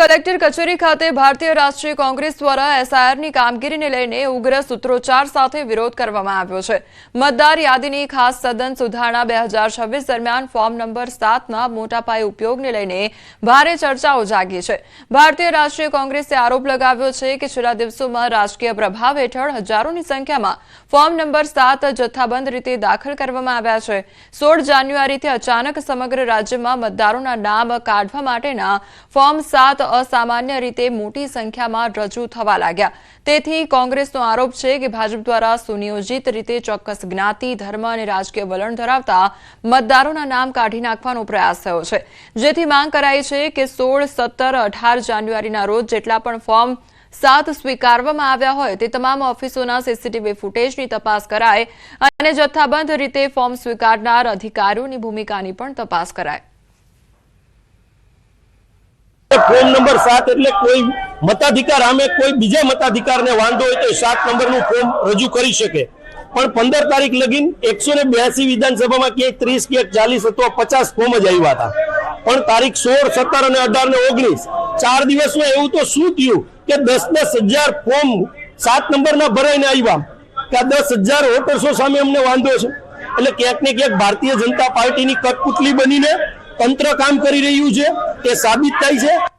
Collector કચેરી ખાતે ભારતીય રાષ્ટ્રીય કોંગ્રેસ દ્વારા એસઆઈઆરની કામગીરીને લઈને ઉગ્ર સૂત્રોચ્ચાર સાથે વિરોધ કરવામાં આવ્યો છે। મતદાર યાદીની ખાસ સઘન સુધારણા 2026 દરમિયાન ફોર્મ નંબર 7ના મોટા પાયે ઉપયોગને લઈને ભારે ચર્ચાઓ જાગી છે। ભારતીય રાષ્ટ્રીય કોંગ્રેસે આરોપ લગાવ્યો છે કે છેલ્લા દિવસોમાં રાજકીય પ્રભાવ હેઠળ હજારોની સંખ્યામાં ફોર્મ નંબર 7 જથ્થાબંધ રીતે દાખલ કરવામાં આવ્યા છે। 16 જાન્યુઆરીથી અચાનક સમગ્ર રાજ્યમાં મતદારોના નામ કાઢવા માટેના ફોર્મ 7 અસામાન્ય રીતે મોટી સંખ્યામાં રજૂ થવા લાગ્યા। તેથી કોંગ્રેસનો આરોપ છે કે ભાજપ દ્વારા સુનિયોજિત રીતે ચોક્કસ જ્ઞાતિ, ધર્મ અને રાજકીય વલણ ધરાવતા મતદારોના નામ કાઢી નાખવાનો પ્રયાસ થયો છે, જેથી માંગ કરાઈ છે કે 16, 17, 18 જાન્યુઆરીના રોજ જેટલા પણ ફોર્મ 7 સ્વીકારવામાં આવ્યા હોય તે તમામ ઓફિસોના સીસીટીવી ફૂટેજની તપાસ કરાય અને જથ્થાબંધ રીતે ફોર્મ સ્વીકારનાર અધિકારીઓની ભૂમિકાની પણ તપાસ કરાય। ફોર્મ નંબર 7 એટલે કોઈ મતાધિકાર સામે કોઈ બીજા મતાધિકારને વાંધો હોય તો 7 નંબરનું ફોર્મ રજૂ કરી શકે, પણ 15 તારીખ લગીન 182 વિધાનસભામાં ક્યાંક 30, ક્યાંક 40 અથવા 50 ફોર્મ જ આવ્યા હતા, પણ તારીખ 16, 17 અને 18 ને 19 4 દિવસમાં એવું તો શું થયું કે 10,000 ફોર્મ 7 નંબરના ભરાઈને આવ્યા કે આ 10,000 વોટર્સો સામે અમને વાંધો છે। એટલે ક્યાંક ને ક્યાંક ભારતીય જનતા પાર્ટીની કઠપુતલી બનીને તંત્ર કામ કરી રહ્યું છે તે સાબિત થાય છે।